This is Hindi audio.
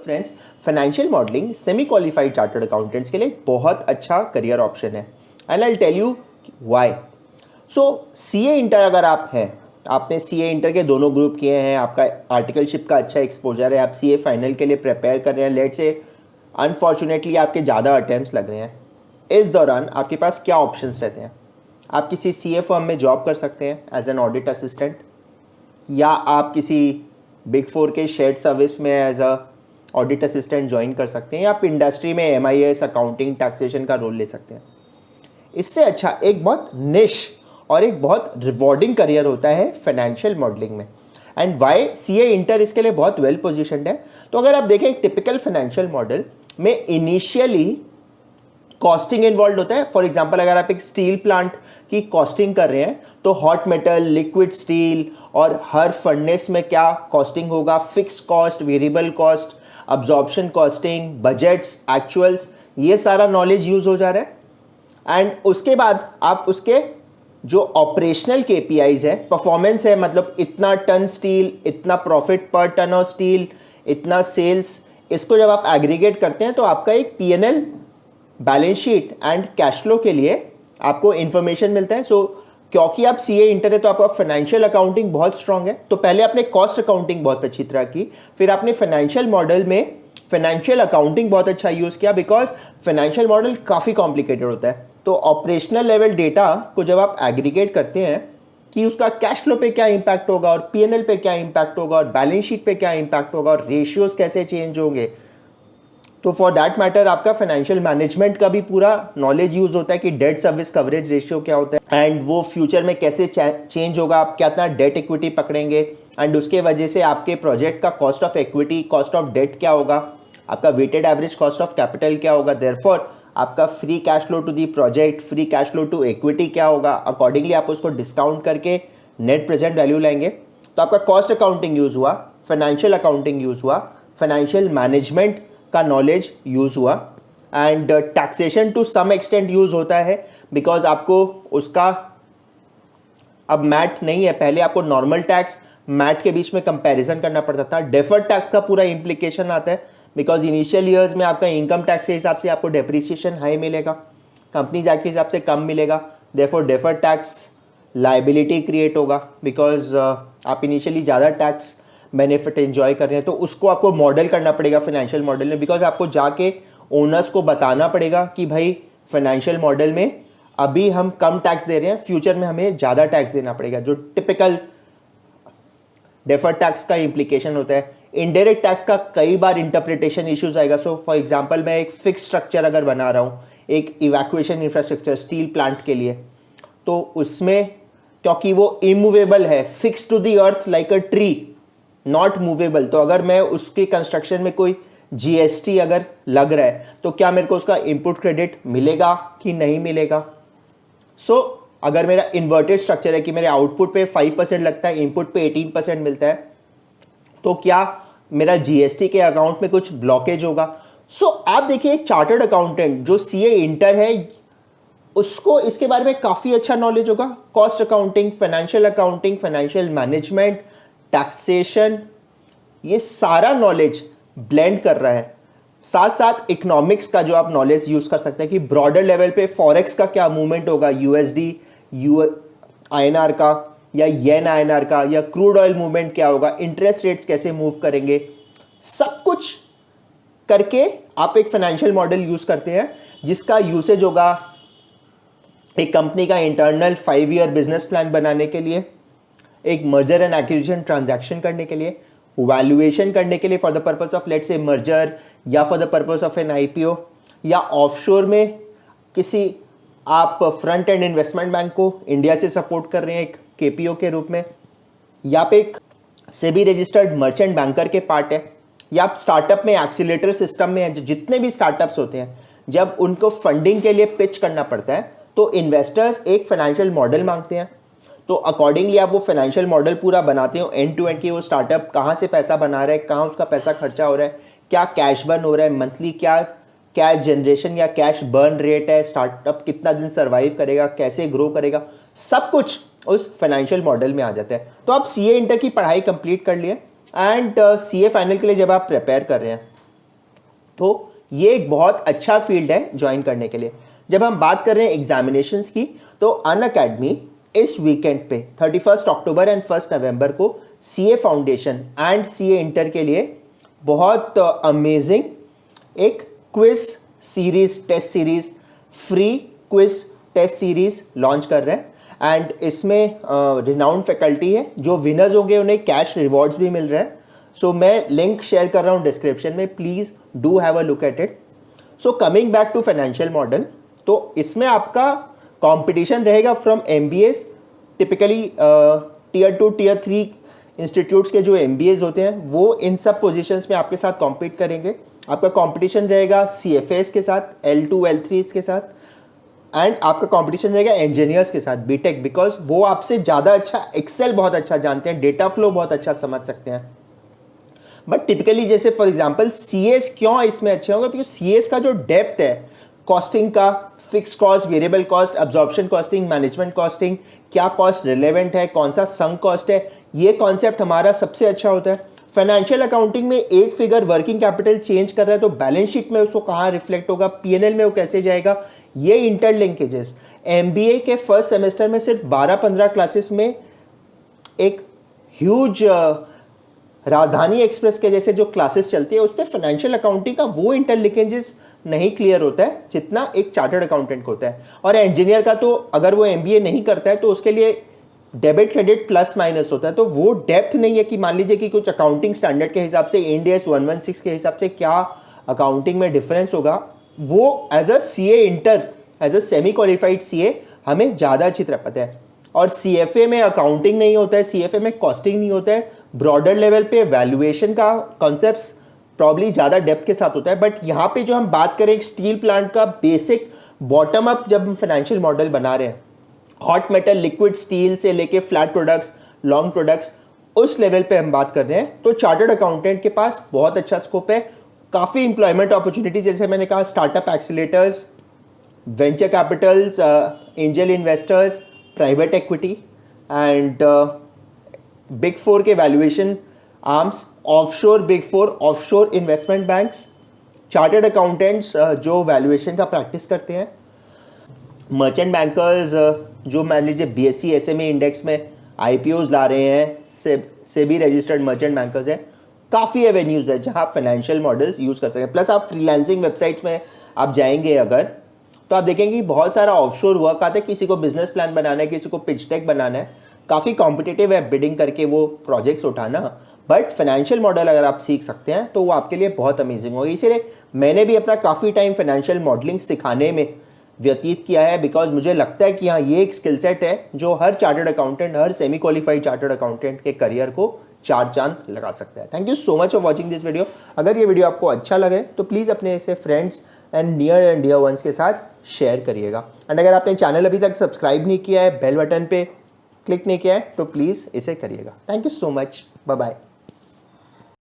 Friends, financial modelling semi qualified chartered accountants के लिए बहुत अच्छा करियर ऑप्शन है and I tell you why. So CA inter अगर आप हैं, आपने सीए इंटर के दोनों ग्रुप किए हैं, आपका आर्टिकलशिप का अच्छा एक्सपोजर है, आप सीए फाइनल के लिए प्रिपेयर कर रहे हैं, लेट्स से अनफॉर्चुनेटली आपके ज़्यादा अटेम्प्ट्स लग रहे हैं, इस दौरान आपके पास क्या ऑप्शंस रहते हैं? आप किसी सीए फर्म में जॉब कर सकते हैं एज एन ऑडिट असिस्टेंट, या आप किसी बिग फोर के शेयर्ड सर्विस में as a audit assistant join कर सकते हैं, या आप इंडस्ट्री में एमआईएस, अकाउंटिंग, टैक्सेशन का रोल ले सकते हैं। इससे अच्छा एक बहुत निश और एक बहुत रिवॉर्डिंग करियर होता है फाइनेंशियल मॉडलिंग में। एंड वाई सीए इंटर इसके लिए बहुत वेल पोजीशनड है। तो अगर आप देखें एक टिपिकल फाइनेंशियल मॉडल में इनिशियली कॉस्टिंग इन्वॉल्व होता है। फॉर एग्जांपल अगर आप एक स्टील प्लांट की कॉस्टिंग कर रहे हैं तो हॉट मेटल, लिक्विड स्टील और हर फर्नेस में क्या कॉस्टिंग होगा, fix cost, variable cost, absorption costing, budgets, actuals, ये सारा नॉलेज यूज हो जा रहा है। एंड उसके बाद आप उसके जो ऑपरेशनल केपीआईज है, परफॉर्मेंस है, मतलब इतना टन स्टील, इतना प्रॉफिट पर टन ऑफ स्टील, इतना सेल्स, इसको जब आप एग्रीगेट करते हैं तो आपका एक PNL, balance sheet and cash flow के लिए आपको इंफॉर्मेशन मिलता है। सो क्योंकि आप सीए इंटर है तो आपका फाइनेंशियल अकाउंटिंग बहुत स्ट्रांग है। तो पहले आपने कॉस्ट अकाउंटिंग बहुत अच्छी तरह की, फिर आपने फाइनेंशियल मॉडल में फाइनेंशियल अकाउंटिंग बहुत अच्छा यूज किया, बिकॉज फाइनेंशियल मॉडल काफी कॉम्प्लिकेटेड होता है। तो ऑपरेशनल लेवल डेटा को जब आप एग्रीगेट करते हैं कि उसका कैश फ्लो पे क्या इंपैक्ट होगा और पीएनएल पे क्या इंपैक्ट होगा और बैलेंस शीट पे क्या इंपैक्ट होगा और रेशियोज कैसे चेंज होंगे, तो फॉर दैट मैटर आपका फाइनेंशियल मैनेजमेंट का भी पूरा नॉलेज यूज होता है कि डेट सर्विस कवरेज रेशियो क्या होता है एंड वो फ्यूचर में कैसे चेंज होगा, आप कितना डेट इक्विटी पकड़ेंगे एंड उसके वजह से आपके प्रोजेक्ट का cost of equity, cost of debt क्या होगा, आपका weighted average cost of capital क्या होगा, देयरफॉर आपका free cash flow to the project, free cash flow to equity क्या होगा, अकॉर्डिंगली आप उसको डिस्काउंट करके नेट प्रेजेंट वैल्यू लाएंगे। तो आपका कॉस्ट अकाउंटिंग यूज हुआ, फाइनेंशियल अकाउंटिंग यूज हुआ, फाइनेंशियल मैनेजमेंट का नॉलेज यूज हुआ and taxation to some extent use होता है, बिकॉज आपको उसका अब मैट नहीं है, पहले आपको नॉर्मल टैक्स मैट के बीच में कंपैरिजन करना पड़ता था। डेफर्ड टैक्स का पूरा इंप्लीकेशन आता है, बिकॉज इनिशियल ईयर्स में आपका इनकम टैक्स के हिसाब से आपको डेप्रिसिएशन हाई मिलेगा, कंपनीज एक्ट के हिसाब से कम मिलेगा, therefore deferred tax liability create होगा, बिकॉज आप इनिशियली ज़्यादा टैक्स बेनिफिट एंजॉय कर रहे हैं। तो उसको आपको मॉडल करना पड़ेगा फाइनेंशियल मॉडल में, बिकॉज आपको जाके ओनर्स को बताना पड़ेगा कि भाई फाइनेंशियल मॉडल में अभी हम कम टैक्स दे रहे हैं, फ्यूचर में हमें ज़्यादा टैक्स देना पड़ेगा, जो टिपिकल डेफर्ड टैक्स का इंप्लीकेशन होता है। इनडायरेक्ट टैक्स का कई बार इंटरप्रिटेशन इश्यूज आएगा। सो फॉर एग्जांपल मैं एक फिक्स स्ट्रक्चर अगर बना रहा हूँ, एक इवैक्यूएशन इंफ्रास्ट्रक्चर स्टील प्लांट के लिए, तो उसमें क्योंकि वो इमूवेबल है, fix to the earth like a tree, not movable, तो अगर मैं उसके कंस्ट्रक्शन में कोई जीएसटी अगर लग रहा है तो क्या मेरे को उसका इनपुट क्रेडिट मिलेगा कि नहीं मिलेगा। सो अगर मेरा इन्वर्टेड स्ट्रक्चर है कि मेरे आउटपुट पे 5% लगता है, इनपुट पे 18% मिलता है, तो क्या मेरा जीएसटी के अकाउंट में कुछ ब्लॉकेज होगा। सो आप देखिए एक चार्टर्ड अकाउंटेंट जो सीए इंटर है उसको इसके बारे में काफी अच्छा नॉलेज होगा। Cost accounting, financial management, taxation, ये सारा नॉलेज ब्लेंड कर रहा है। साथ साथ इकोनॉमिक्स का जो आप नॉलेज यूज कर सकते हैं कि ब्रॉडर लेवल पे फॉरेक्स का क्या मूवमेंट होगा, यूएसडी आईएनआर का या येन आईएनआर का, या क्रूड ऑयल मूवमेंट क्या होगा, इंटरेस्ट रेट्स कैसे मूव करेंगे, सब कुछ करके आप एक फाइनेंशियल मॉडल यूज करते हैं जिसका यूसेज होगा एक कंपनी का इंटरनल 5 ईयर बिजनेस प्लान बनाने के लिए, एक मर्जर एंड एक्विजिशन ट्रांजैक्शन करने के लिए, वैल्यूएशन करने के लिए for the purpose of let's say merger या for the purpose of an IPO, या ऑफशोर में किसी आप फ्रंट एंड इन्वेस्टमेंट बैंक को इंडिया से सपोर्ट कर रहे हैं एक केपीओ के रूप में, या आप एक सेबी रजिस्टर्ड मर्चेंट बैंकर के पार्ट है, या आप स्टार्टअप में एक्सीलेटर सिस्टम में है। जो जितने भी स्टार्टअप्स होते हैं जब उनको फंडिंग के लिए पिच करना पड़ता है तो इन्वेस्टर्स एक फाइनेंशियल मॉडल मांगते हैं, तो अकॉर्डिंगली आप वो फाइनेंशियल मॉडल पूरा बनाते हो एंड टू एंड की वो स्टार्टअप कहाँ से पैसा बना रहा है, कहाँ उसका पैसा खर्चा हो रहा है, क्या कैश बर्न हो रहा है मंथली, क्या कैश जनरेशन या कैश बर्न रेट है, स्टार्टअप कितना दिन सर्वाइव करेगा, कैसे ग्रो करेगा, सब कुछ उस फाइनेंशियल मॉडल में आ जाता है। तो आप सीए इंटर की पढ़ाई कंप्लीट कर लिए एंड सीए फाइनल के लिए जब आप प्रिपेयर कर रहे हैं तो ये एक बहुत अच्छा फील्ड है ज्वाइन करने के लिए। जब हम बात कर रहे हैं एग्जामिनेशंस की, तो अनअकैडमी इस वीकेंड पे 31 अक्टूबर एंड 1 नवंबर को CA foundation and CA inter के लिए बहुत अमेजिंग एक quiz series, test series, free quiz test series launch कर रहे हैं। एंड इसमें रिनाउंड फैकल्टी है, जो विनर्स होंगे उन्हें कैश रिवॉर्ड्स भी मिल रहे हैं। सो मैं लिंक शेयर कर रहा हूँ डिस्क्रिप्शन में, please do have a look at it. So coming back to financial model, तो इसमें आपका कंपटीशन रहेगा from MBAs, typically tier 2 tier 3 institutes के जो एमबीएस होते हैं वो इन सब पोजीशंस में आपके साथ कॉम्पीट करेंगे। आपका कंपटीशन रहेगा सीएफएस के साथ, L2 L3 के साथ, एंड आपका कंपटीशन रहेगा इंजीनियर्स के साथ, बीटेक, बिकॉज वो आपसे ज़्यादा अच्छा एक्सेल बहुत अच्छा जानते हैं, डेटा फ्लो बहुत अच्छा समझ सकते हैं। बट टिपिकली जैसे फॉर एग्जांपल सीएस क्यों इसमें अच्छे होंगे, क्योंकि सीएस का जो डेप्थ है कॉस्टिंग का, fix cost, variable cost, absorption costing, management costing, क्या कॉस्ट रिलेवेंट है, कौन सा संक कॉस्ट है, ये कॉन्सेप्ट हमारा सबसे अच्छा होता है। फाइनेंशियल अकाउंटिंग में एक फिगर वर्किंग कैपिटल चेंज कर रहा है तो बैलेंस शीट में उसको कहाँ रिफ्लेक्ट होगा, पीएनएल में वो कैसे जाएगा, ये इंटरलिंकेजेस एमबीए के फर्स्ट सेमेस्टर में सिर्फ 12-15 क्लासेस में एक ह्यूज राजधानी एक्सप्रेस के जैसे जो क्लासेस चलती है उसमें फाइनेंशियल अकाउंटिंग का वो इंटरलिंकेजेस नहीं क्लियर होता है जितना एक चार्टर्ड अकाउंटेंट को होता है। और इंजीनियर का तो अगर वो एमबीए नहीं करता है तो उसके लिए डेबिट क्रेडिट प्लस माइनस होता है, तो वो डेप्थ नहीं है कि मान लीजिए कि कुछ अकाउंटिंग स्टैंडर्ड के हिसाब से इंड AS 116 के हिसाब से क्या अकाउंटिंग में डिफरेंस होगा, वो as a CA inter, as a semi qualified CA हमें ज़्यादा अच्छी तरह पता है। और सीएफए में अकाउंटिंग नहीं होता है, सीएफए में कॉस्टिंग नहीं होता है, ब्रॉडर लेवल पे वैल्यूएशन का कॉन्सेप्ट्स प्रॉब्ली ज़्यादा डेप्थ के साथ होता है। बट यहाँ पे जो हम बात करें एक स्टील प्लांट का बेसिक बॉटम अप, जब हम फाइनेंशियल मॉडल बना रहे हैं, हॉट मेटल, लिक्विड स्टील से लेके फ्लैट प्रोडक्ट्स, लॉन्ग प्रोडक्ट्स, उस लेवल पे हम बात कर रहे हैं, तो चार्टर्ड अकाउंटेंट के पास बहुत अच्छा स्कोप है। काफ़ी इंप्लॉयमेंट अपॉर्चुनिटी, जैसे मैंने कहा, startup accelerators, venture capitals, angel investors, private equity and big 4 के valuation arms, offshore big 4, offshore investment banks, chartered accountants जो वैल्यूएशन का प्रैक्टिस करते हैं, मर्चेंट बैंकर्स जो मान लीजिए बीएससी एसएमई इंडेक्स में आईपीओज ला रहे हैं, सेबी रजिस्टर्ड मर्चेंट बैंकर्स हैं। काफ़ी एवेन्यूज़ है जहां फाइनेंशियल मॉडल्स यूज़ कर सकते हैं। प्लस आप फ्रीलांसिंग वेबसाइट्स में आप जाएंगे अगर, तो आप देखेंगे कि बहुत सारा ऑफशोर वर्क आता है, किसी को बिजनेस प्लान बनाना है, किसी को पिच डेक बनाना है, काफ़ी कॉम्पिटिटिव है बिडिंग करके वो प्रोजेक्ट्स उठाना। बट फाइनेंशियल मॉडल अगर आप सीख सकते हैं तो वो आपके लिए बहुत अमेजिंग होगी। इसीलिए मैंने भी अपना काफ़ी टाइम फाइनेंशियल मॉडलिंग सिखाने में व्यतीत किया है, बिकॉज मुझे लगता है कि हाँ, ये एक स्किल सेट है जो हर चार्टर्ड अकाउंटेंट, हर सेमी क्वालिफाइड चार्टर्ड अकाउंटेंट के करियर को चार चांद लगा सकता है। Thank you so much for watching this video. अगर ये वीडियो आपको अच्छा लगे तो प्लीज़ अपने ऐसे फ्रेंड्स एंड डियर वंस के साथ शेयर करिएगा। एंड अगर आपने चैनल अभी तक सब्सक्राइब नहीं किया है, बेल बटन पे क्लिक नहीं किया है, तो प्लीज़ इसे करिएगा। Thank you so much, bye bye.